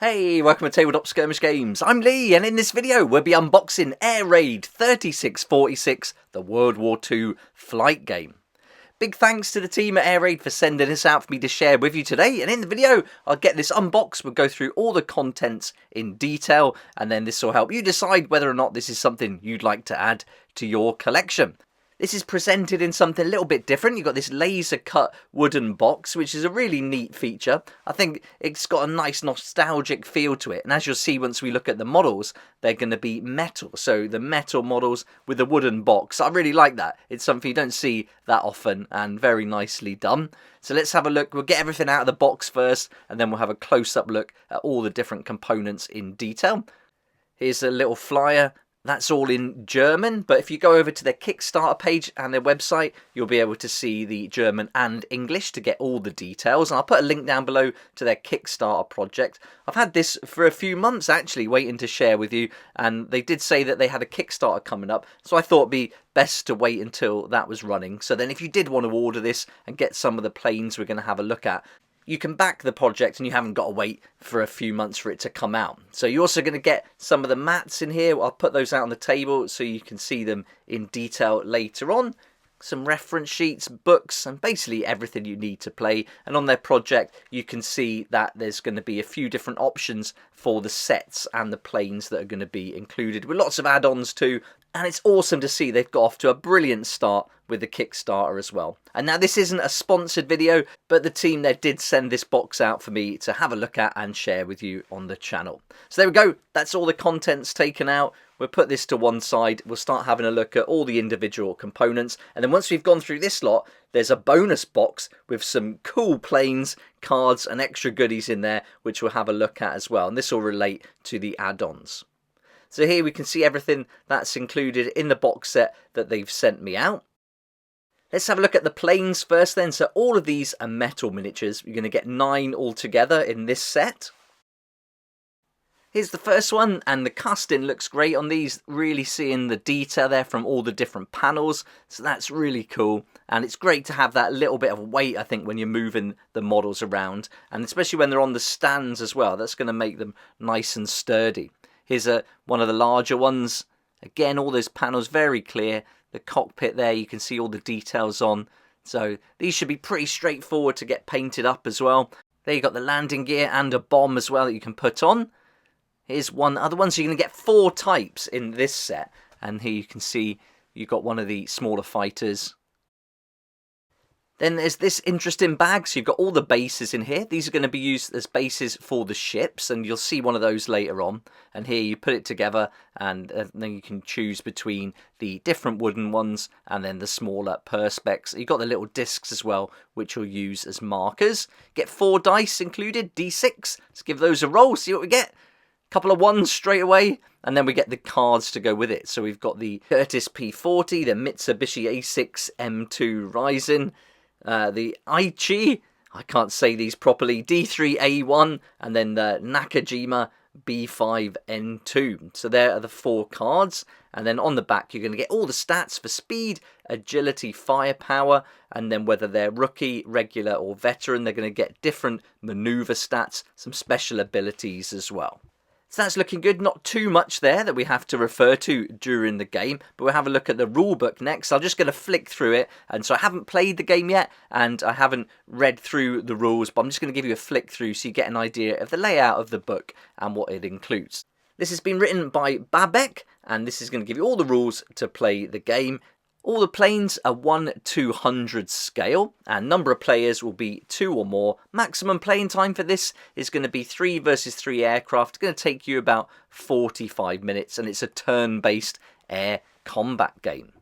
Hey, welcome to Tabletop Skirmish Games. I'm Lee, and in this video we'll be unboxing Air Raid 3646, the World War II flight game. Big thanks to the team at Air Raid for sending this out for me to share with you today, and in the video I'll get this unboxed, we'll go through all the contents in detail, and then this will help you decide whether or not this is something you'd like to add to your collection. This is presented in something a little bit different. You've got this laser cut wooden box, which is a really neat feature. I think it's got a nice nostalgic feel to it. And as you'll see once we look at the models, they're going to be metal. So the metal models with the wooden box. I really like that. It's something you don't see that often and very nicely done. So let's have a look. We'll get everything out of the box first, and then we'll have a close-up look at all the different components in detail. Here's a little flyer. That's all in German, but if you go over to their Kickstarter page and their website, you'll be able to see the German and English to get all the details. And I'll put a link down below to their Kickstarter project. I've had this for a few months actually, waiting to share with you, and they did say that they had a Kickstarter coming up, so I thought it'd be best to wait until that was running. So then if you did want to order this and get some of the planes we're going to have a look at, you can back the project and you haven't got to wait for a few months for it to come out. So you're also going to get some of the mats in here. I'll put those out on the table so you can see them in detail later on. Some reference sheets, books, and basically everything you need to play. And on their project, you can see that there's going to be a few different options for the sets and the planes that are going to be included, with lots of add-ons too. And it's awesome to see they've got off to a brilliant start with the Kickstarter as well. And now this isn't a sponsored video, but the team there did send this box out for me to have a look at and share with you on the channel. So there we go. That's all the contents taken out. We'll put this to one side. We'll start having a look at all the individual components. And then once we've gone through this lot, there's a bonus box with some cool planes, cards, and extra goodies in there, which we'll have a look at as well. And this will relate to the add-ons. So here we can see everything that's included in the box set that they've sent me out. Let's have a look at the planes first then. So all of these are metal miniatures. You're going to get 9 altogether in this set. Here's the first one, and the casting looks great on these, really seeing the detail there from all the different panels, so that's really cool. And it's great to have that little bit of weight, I think, when you're moving the models around, and especially when they're on the stands as well. That's going to make them nice and sturdy. Here's one of the larger ones. Again, all those panels very clear. The cockpit there, you can see all the details on. So these should be pretty straightforward to get painted up as well. There you got the landing gear and a bomb as well that you can put on. Here's one other one. So you're going to get 4 types in this set. And here you can see you've got one of the smaller fighters. Then there's this interesting bag. So you've got all the bases in here. These are going to be used as bases for the ships, and you'll see one of those later on. And here you put it together, and then you can choose between the different wooden ones and then the smaller perspex. You've got the little discs as well, which you'll use as markers. Get 4 dice included, D6. Let's give those a roll, see what we get. Couple of 1s straight away, and then we get the cards to go with it. So we've got the Curtiss P40, the Mitsubishi A6 M2 Ryzen, the Aichi, I can't say these properly, D3A1, and then the Nakajima B5N2. So there are the 4 cards, and then on the back you're going to get all the stats for speed, agility, firepower, and then whether they're rookie, regular, or veteran, they're going to get different maneuver stats, some special abilities as well. So that's looking good. Not too much there that we have to refer to during the game, but we'll have a look at the rulebook next. I'm just going to flick through it, and so I haven't played the game yet, and I haven't read through the rules, but I'm just going to give you a flick through so you get an idea of the layout of the book and what it includes. This has been written by Babek, and this is going to give you all the rules to play the game. All the planes are 1/200 scale, and number of players will be 2 or more. Maximum playing time for this is going to be 3 versus 3 aircraft. It's going to take you about 45 minutes, and it's a turn-based air combat game.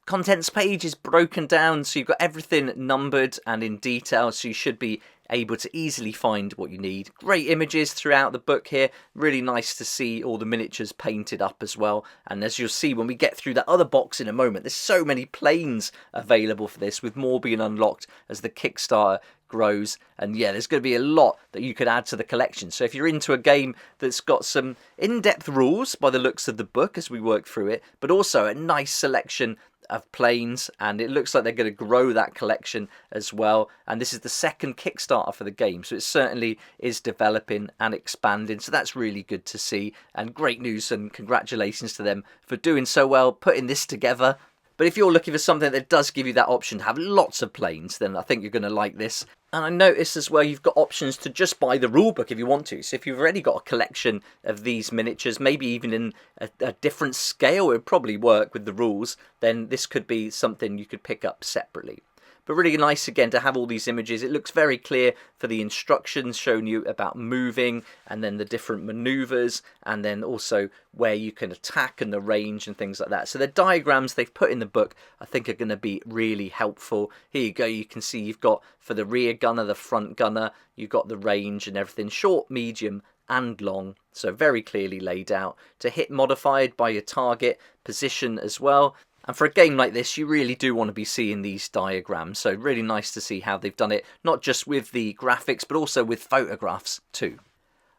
Contents page is broken down, so you've got everything numbered and in detail, so you should be able to easily find what you need. Great images throughout the book here. Really nice to see all the miniatures painted up as well. And as you'll see when we get through that other box in a moment, there's so many planes available for this, with more being unlocked as the Kickstarter grows. And yeah, there's going to be a lot that you could add to the collection. So if you're into a game that's got some in-depth rules by the looks of the book as we work through it, but also a nice selection of planes, and it looks like they're going to grow that collection as well. And this is the second Kickstarter for the game, so it certainly is developing and expanding, so that's really good to see, and great news, and congratulations to them for doing so well, putting this together. But if you're looking for something that does give you that option to have lots of planes, then I think you're going to like this. And I noticed as well you've got options to just buy the rulebook if you want to. So if you've already got a collection of these miniatures, maybe even in a different scale, it would probably work with the rules, then this could be something you could pick up separately. But really nice again to have all these images. It looks very clear for the instructions showing you about moving, and then the different maneuvers, and then also where you can attack and the range and things like that. So the diagrams they've put in the book I think are going to be really helpful. Here you go, you can see you've got for the rear gunner, the front gunner, you've got the range and everything, short, medium and long, so very clearly laid out. To hit modified by your target position as well. And for a game like this, you really do want to be seeing these diagrams. So really nice to see how they've done it, not just with the graphics, but also with photographs too.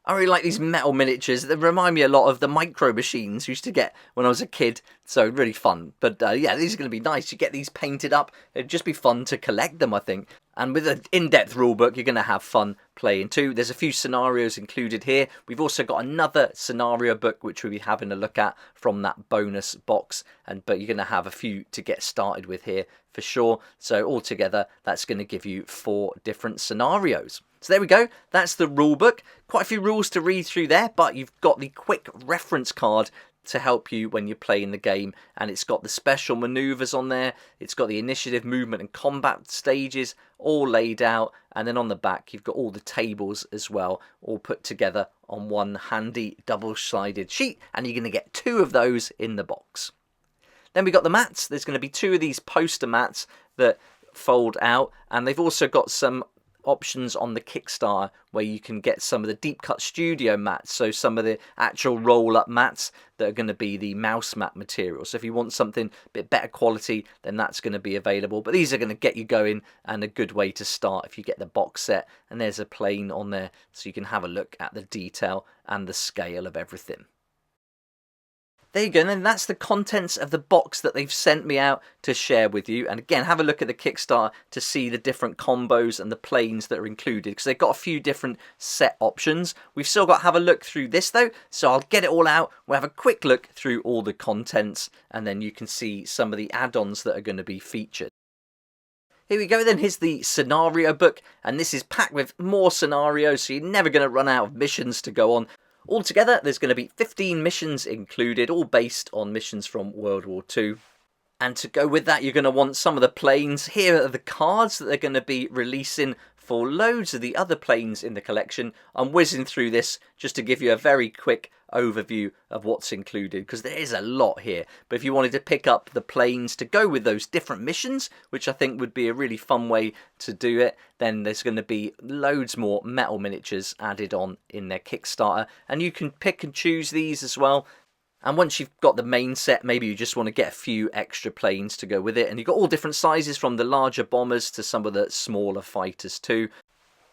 I really like these metal miniatures. They remind me a lot of the micro machines I used to get when I was a kid. So really fun. But yeah, these are going to be nice. You get these painted up. It'd just be fun to collect them, I think. And with an in-depth rulebook, you're going to have fun playing too. There's a few scenarios included here. We've also got another scenario book, which we'll be having a look at from that bonus box. But you're going to have a few to get started with here for sure. So altogether, that's going to give you 4 different scenarios. So there we go, that's the rulebook. Quite a few rules to read through there, but you've got the quick reference card to help you when you're playing the game, and it's got the special maneuvers on there, it's got the initiative, movement and combat stages all laid out, and then on the back you've got all the tables as well, all put together on one handy double-sided sheet, and you're going to get 2 of those in the box. Then we got the mats. There's going to be 2 of these poster mats that fold out, and they've also got some options on the Kickstarter where you can get some of the deep cut studio mats, so some of the actual roll up mats that are going to be the mouse mat material. So if you want something a bit better quality, then that's going to be available, but these are going to get you going and a good way to start if you get the box set. And there's a plane on there so you can have a look at the detail and the scale of everything. There you go, and then that's the contents of the box that they've sent me out to share with you. And again, have a look at the Kickstarter to see the different combos and the planes that are included, because they've got a few different set options. We've still got to have a look through this though, so I'll get it all out. We'll have a quick look through all the contents, and then you can see some of the add-ons that are going to be featured. Here we go then, here's the scenario book, and this is packed with more scenarios, so you're never going to run out of missions to go on. Altogether, there's going to be 15 missions included, all based on missions from World War II. And to go with that, you're going to want some of the planes. Here are the cards that they're going to be releasing for loads of the other planes in the collection. I'm whizzing through this just to give you a very quick overview of what's included, because there is a lot here. But if you wanted to pick up the planes to go with those different missions, which I think would be a really fun way to do it, then there's going to be loads more metal miniatures added on in their Kickstarter, and you can pick and choose these as well. And once you've got the main set, maybe you just want to get a few extra planes to go with it, and you've got all different sizes from the larger bombers to some of the smaller fighters too.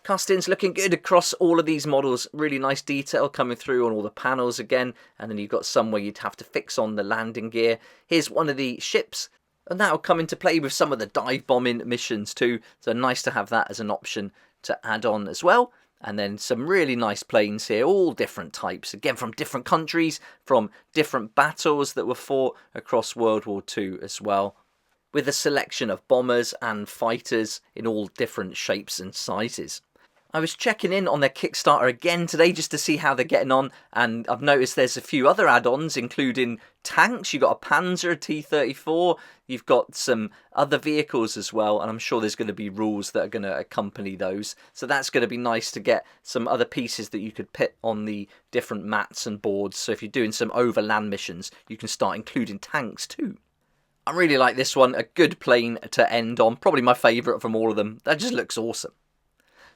Casting's looking good across all of these models. Really nice detail coming through on all the panels again. And then you've got some where you'd have to fix on the landing gear. Here's one of the ships. And that'll come into play with some of the dive bombing missions too. So nice to have that as an option to add on as well. And then some really nice planes here, all different types. Again, from different countries, from different battles that were fought across World War II as well, with a selection of bombers and fighters in all different shapes and sizes. I was checking in on their Kickstarter again today just to see how they're getting on, and I've noticed there's a few other add-ons, including tanks. You've got a Panzer, a T-34, you've got some other vehicles as well, and I'm sure there's going to be rules that are going to accompany those. So that's going to be nice to get some other pieces that you could put on the different mats and boards. So if you're doing some overland missions, you can start including tanks too. I really like this one, a good plane to end on, probably my favourite from all of them. That just looks awesome.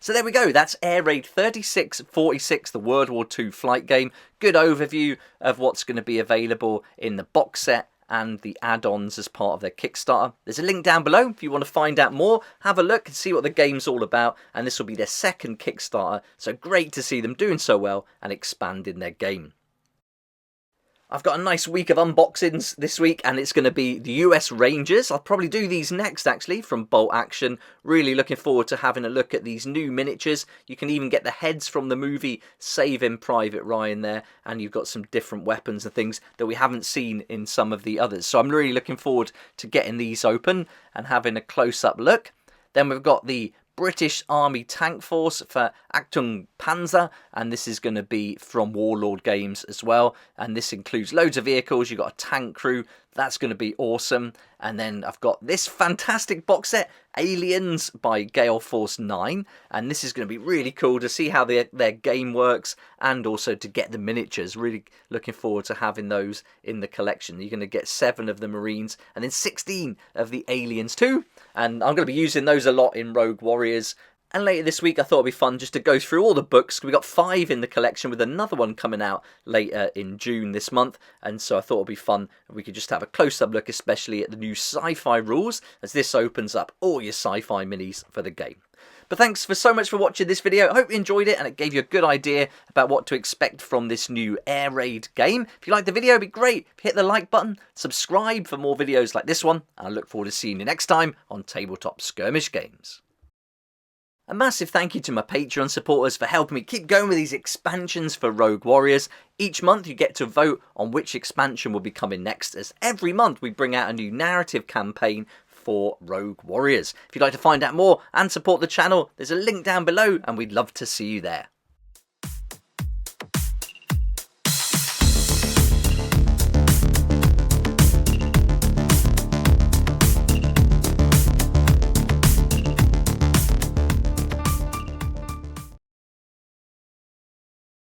So there we go, that's Air Raid 3646, the World War II flight game. Good overview of what's going to be available in the box set and the add-ons as part of their Kickstarter. There's a link down below if you want to find out more. Have a look and see what the game's all about, and this will be their second Kickstarter, so great to see them doing so well and expanding their game. I've got a nice week of unboxings this week, and it's going to be the US Rangers. I'll probably do these next, actually, from Bolt Action. Really looking forward to having a look at these new miniatures. You can even get the heads from the movie Saving Private Ryan there, and you've got some different weapons and things that we haven't seen in some of the others. So I'm really looking forward to getting these open and having a close-up look. Then we've got the British Army Tank Force for Achtung Panzer, and this is going to be from Warlord Games as well, and this includes loads of vehicles. You've got a tank crew, that's going to be awesome. And then I've got this fantastic box set, Aliens by Gale Force 9, and this is going to be really cool to see how their game works, and also to get the miniatures. Really looking forward to having those in the collection. You're going to get 7 of the Marines and then 16 of the Aliens too, and I'm going to be using those a lot in Rogue Warriors. And later this week I thought it'd be fun just to go through all the books. We've got 5 in the collection with another one coming out later in June this month. And so I thought it'd be fun if we could just have a close-up look, especially at the new sci-fi rules, as this opens up all your sci-fi minis for the game. But thanks so much for watching this video. I hope you enjoyed it and it gave you a good idea about what to expect from this new Air Raid game. If you liked the video, it'd be great if you hit the like button, subscribe for more videos like this one, and I look forward to seeing you next time on Tabletop Skirmish Games. A massive thank you to my Patreon supporters for helping me keep going with these expansions for Rogue Warriors. Each month you get to vote on which expansion will be coming next, as every month we bring out a new narrative campaign for Rogue Warriors. If you'd like to find out more and support the channel, there's a link down below and we'd love to see you there.